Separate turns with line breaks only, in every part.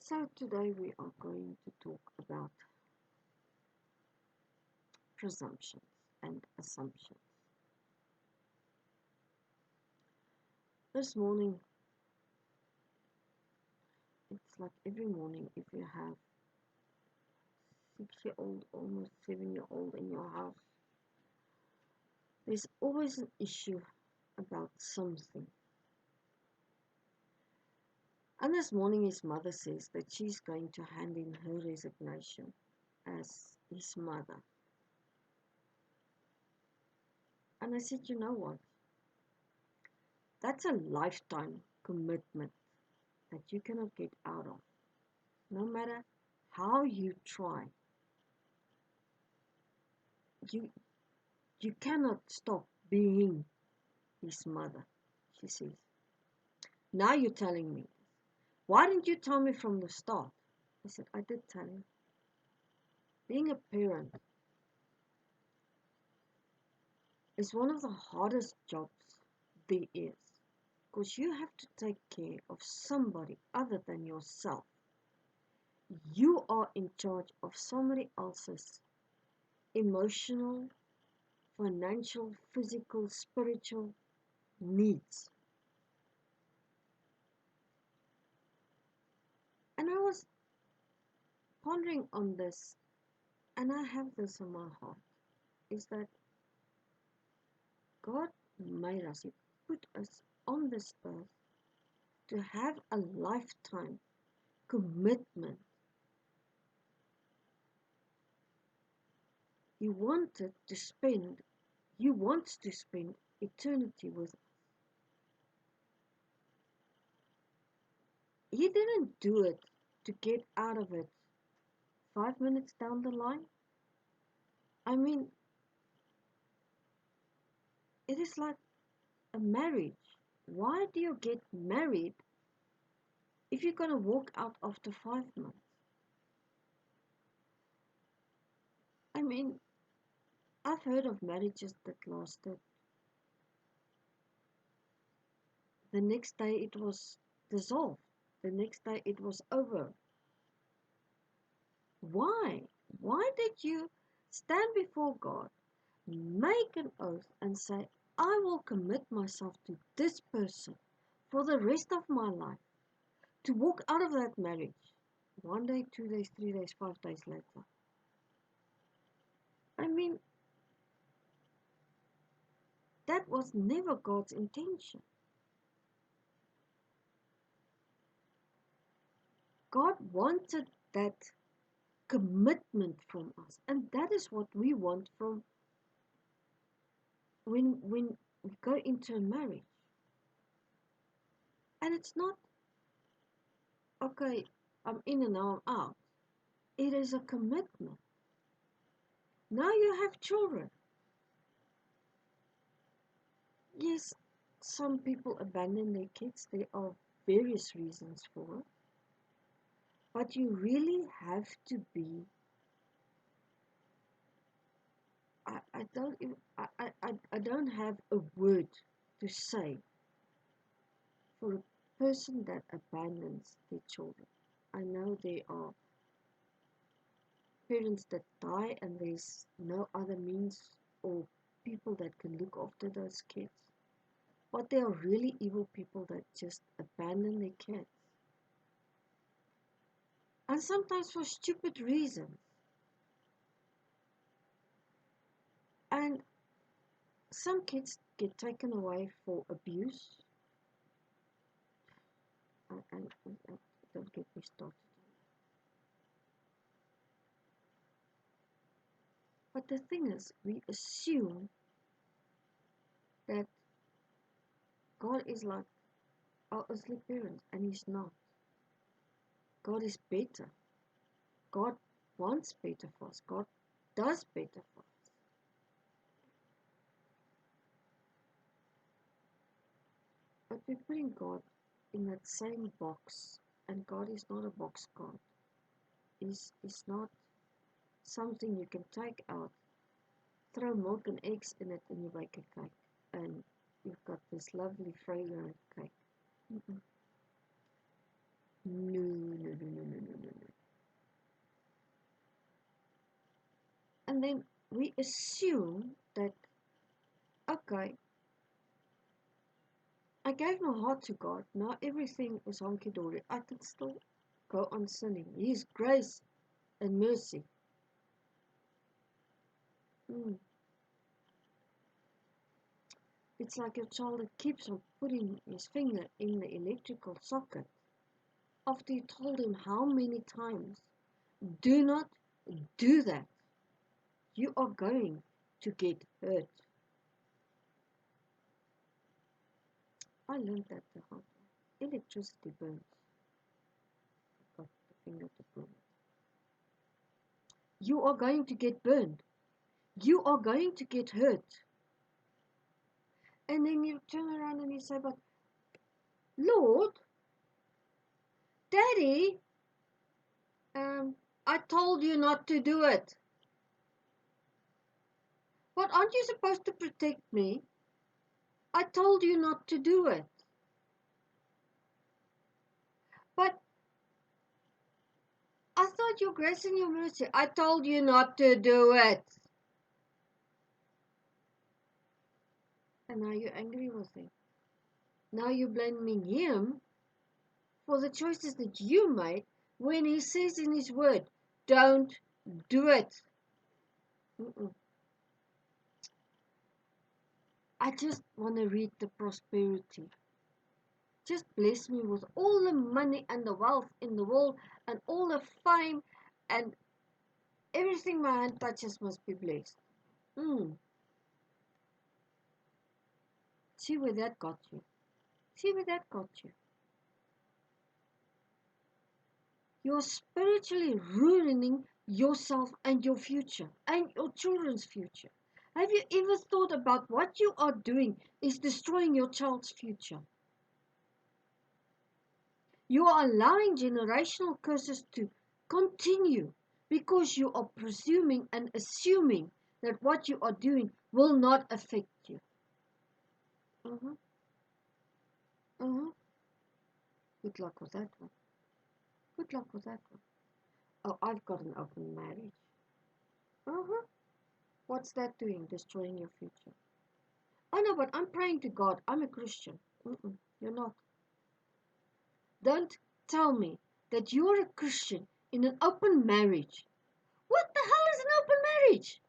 So today we are going to talk about presumptions and assumptions. This morning, it's like every morning if you have 6-year-old, almost 7-year-old in your house, there's always an issue about something. And this morning his mother says that she's going to hand in her resignation as his mother. And I said, you know what? That's a lifetime commitment that you cannot get out of. No matter how you try, you cannot stop being his mother, she says. Now you're telling me. Why didn't you tell me from the start? I said, I did tell you. Being a parent is one of the hardest jobs there is, because you have to take care of somebody other than yourself. You are in charge of somebody else's emotional, financial, physical, spiritual needs. And I was pondering on this, and I have this in my heart, is that God made us, He put us on this earth to have a lifetime commitment. He wants to spend eternity with us. He didn't do it to get out of it 5 minutes down the line. I mean, it is like a marriage. Why do you get married if you're going to walk out after 5 months? I mean, I've heard of marriages that lasted. The next day it was dissolved. The next day it was over. Why? Why did you stand before God, make an oath and say, I will commit myself to this person for the rest of my life, to walk out of that marriage 1 day, 2 days, 3 days, 5 days later? I mean, that was never God's intention. God wanted that commitment from us, and that is what we want from when we go into a marriage. And it's not, okay, I'm in and now I'm out. It is a commitment. Now you have children. Yes, some people abandon their kids. There are various reasons for it. But you really have to be, I don't have a word to say for a person that abandons their children. I know there are parents that die and there's no other means or people that can look after those kids. But there are really evil people that just abandon their kids. And sometimes for stupid reasons. And some kids get taken away for abuse. And don't get me started. But the thing is, we assume that God is like our earthly parents, and He's not. God is better. God wants better for us. God does better for us. But we're putting God in that same box, and God is not a box God. It's not something you can take out, throw milk and eggs in it, and you bake a cake, and you've got this lovely fragrant cake. No, no, no, no, no, And then we assume that, okay, I gave my heart to God. Now everything is honky-dory. I can still go on sinning. His grace and mercy. It's like a child that keeps on putting his finger in the electrical socket after you told him how many times, do not do that. You are going to get hurt. I learned that the hard way. Electricity burns. I got the finger to burn it. You are going to get burned. You are going to get hurt. And then you turn around and you say, but Lord, Daddy, I told you not to do it. But aren't you supposed to protect me? I told you not to do it. But I thought your grace and your mercy. I told you not to do it. And now you're angry with him. Now you're blaming him for the choices that you made when he says in his word, don't do it. I just want to read the prosperity. Just bless me with all the money and the wealth in the world and all the fame and everything my hand touches must be blessed. See where that got you. See where that got you. You're spiritually ruining yourself and your future and your children's future. Have you ever thought about what you are doing is destroying your child's future? You are allowing generational curses to continue because you are presuming and assuming that what you are doing will not affect you. Good luck with that one. Good luck with that one. Oh, I've got an open marriage. What's that doing? Destroying your future. Oh no, but I'm praying to God. I'm a Christian. You're not. Don't tell me that you're a Christian in an open marriage. What the hell is an open marriage?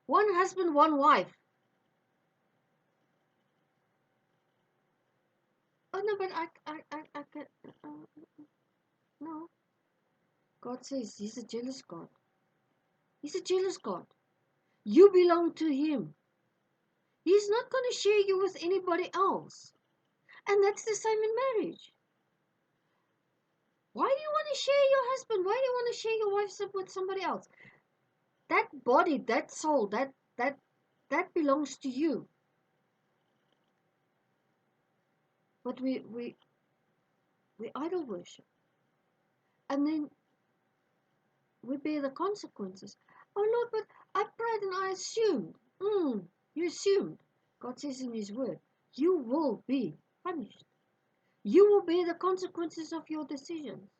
One husband, one wife. Oh no, but I can. No. God says He's a jealous God. He's a jealous God. You belong to Him. He's not going to share you with anybody else. And that's the same in marriage. Why do you want to share your husband? Why do you want to share your wife with somebody else? That body, that soul, that belongs to you. But we idol worship. And then we bear the consequences. Oh Lord, but I prayed and I assumed. You assumed. God says in His word, you will be punished. You will bear the consequences of your decisions.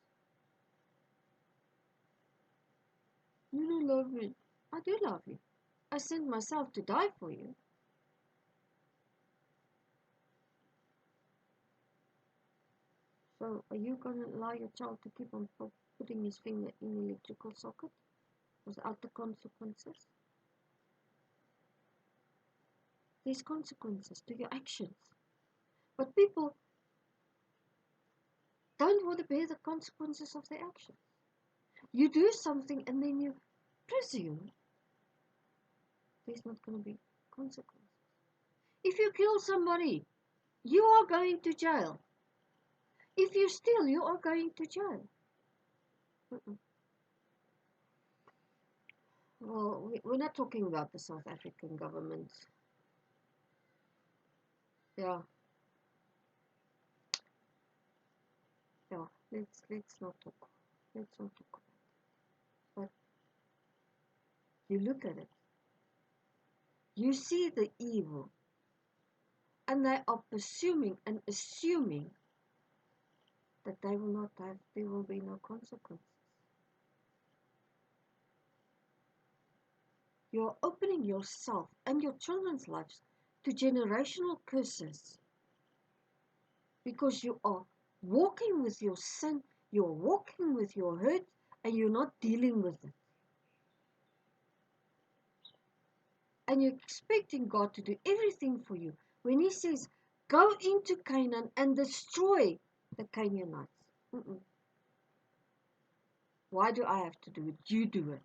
You don't love me. I do love you. I sent myself to die for you. So are you going to allow your child to keep on putting his finger in the electrical socket without the consequences? There's consequences to your actions. But people don't want to bear the consequences of their actions. You do something and then you presume there's not going to be consequences. If you kill somebody, you are going to jail. If you steal, you are going to jail. Well, we're not talking about the South African government. Yeah. Let's not talk. Let's not talk about it. But you look at it. You see the evil. And they are presuming and assuming that there will be no consequences. you are opening yourself and your children's lives to generational curses, because you are walking with your sin, you are walking with your hurt, and you're not dealing with it. And you're expecting God to do everything for you when He says, go into Canaan and destroy the Canaanites. Why do I have to do it? You do it.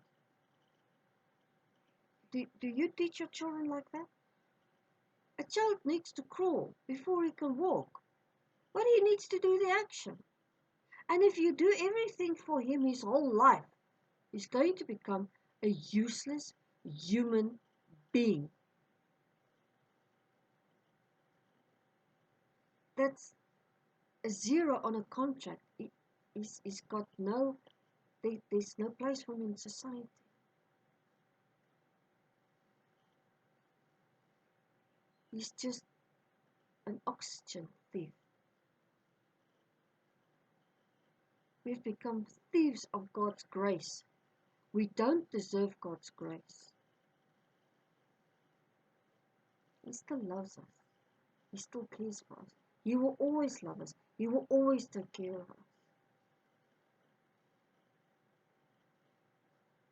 Do you teach your children like that? A child needs to crawl before he can walk, but he needs to do the action. And if you do everything for him his whole life, he's going to become a useless human being. That's a zero on a contract. He's got there's no place for him in society. He's just an oxygen thief. We've become thieves of God's grace. We don't deserve God's grace. He still loves us. He still cares for us. He will always love us. He will always take care of us.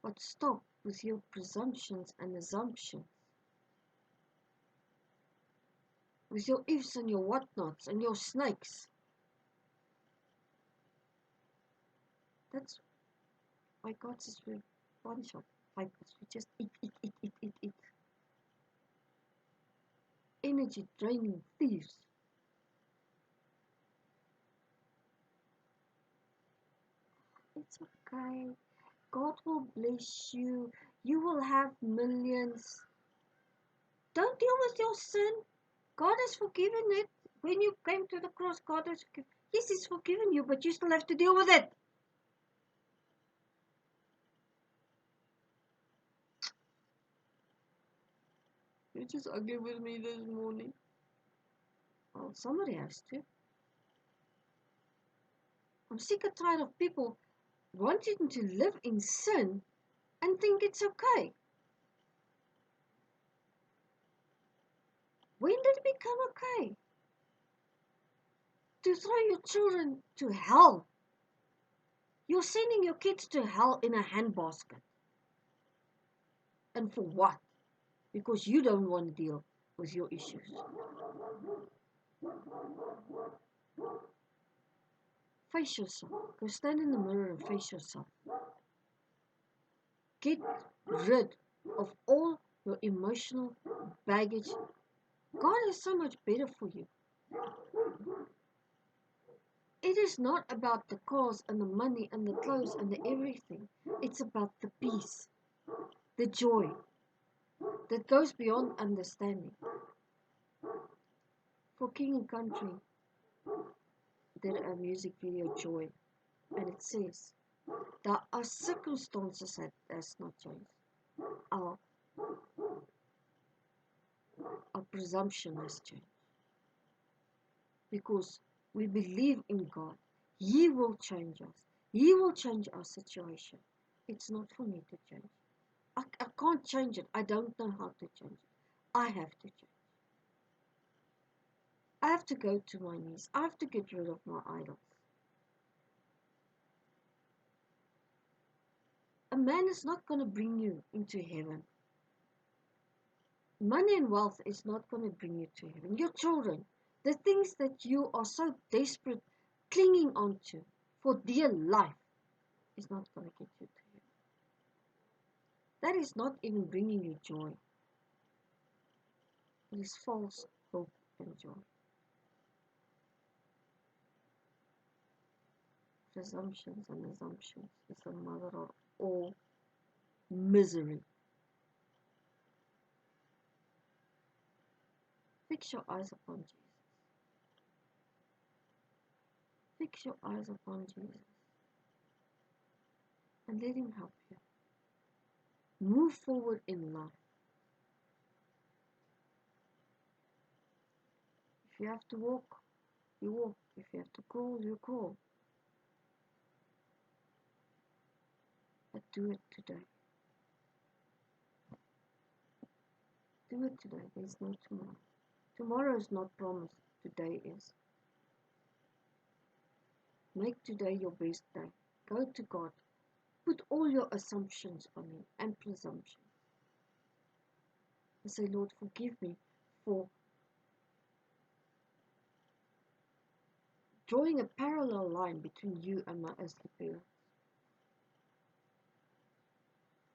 But stop with your presumptions and assumptions. With your ifs and your whatnots and your snakes. That's why God says we're a bunch of vipers. We just eat. Energy draining thieves. It's okay. God will bless you. You will have millions. Don't deal with your sin. God has forgiven it. When you came to the cross, God has forgiven. Yes, He's forgiven you, but you still have to deal with it. You're just ugly with me this morning. Well, somebody has to. I'm sick and tired of people wanting to live in sin and think it's okay. When did it become okay? To throw your children to hell. You're sending your kids to hell in a handbasket. And for what? Because you don't want to deal with your issues. Face yourself. Go stand in the mirror and face yourself. Get rid of all your emotional baggage. God is so much better for you. It is not about the cars and the money and the clothes and the everything. It's about the peace, the joy that goes beyond understanding. For King and Country did a music video, Joy, and it says that our circumstances has not changed. Our presumption has changed. Because we believe in God. He will change us. He will change our situation. It's not for me to change. I can't change it. I don't know how to change it. I have to change. I have to go to my knees. I have to get rid of my idols. A man is not going to bring you into heaven. Money and wealth is not going to bring you to heaven. Your children, the things that you are so desperate clinging onto for dear life, is not going to get you to heaven. That is not even bringing you joy. It is false hope and joy. Presumptions and assumptions is the mother of all misery. Fix your eyes upon Jesus. Fix your eyes upon Jesus. And let Him help you. Move forward in life. If you have to walk, you walk. If you have to crawl, you crawl. But do it today. Do it today. There's no tomorrow. Tomorrow is not promised. Today is. Make today your best day. Go to God. Put all your assumptions on Him and presumption. And say, Lord, forgive me for drawing a parallel line between you and my earthly parents.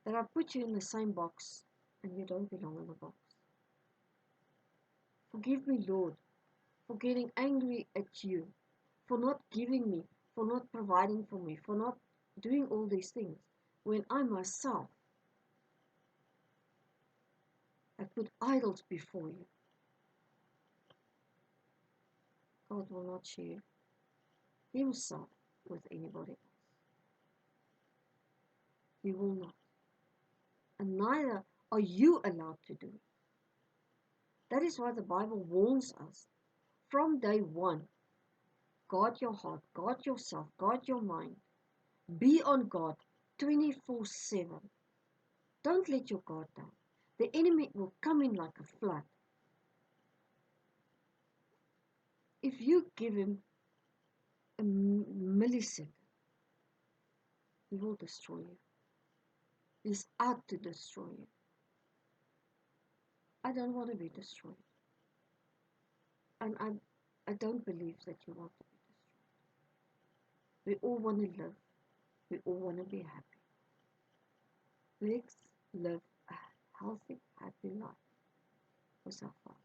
That I put you in the same box and you don't belong in the box. Forgive me, Lord, for getting angry at you, for not giving me, for not providing for me, for not doing all these things, when I myself have put idols before you. God will not share Himself with anybody else. He will not. And neither are you allowed to do it. That is why the Bible warns us from day one. Guard your heart, guard yourself, guard your mind. Be on guard 24/7. Don't let your guard down. The enemy will come in like a flood. If you give him a millisecond, he will destroy you. He's out to destroy you. I don't want to be destroyed. And I don't believe that you want to be destroyed. We all want to live. We all want to be happy. Let's live a healthy, happy life with our Father.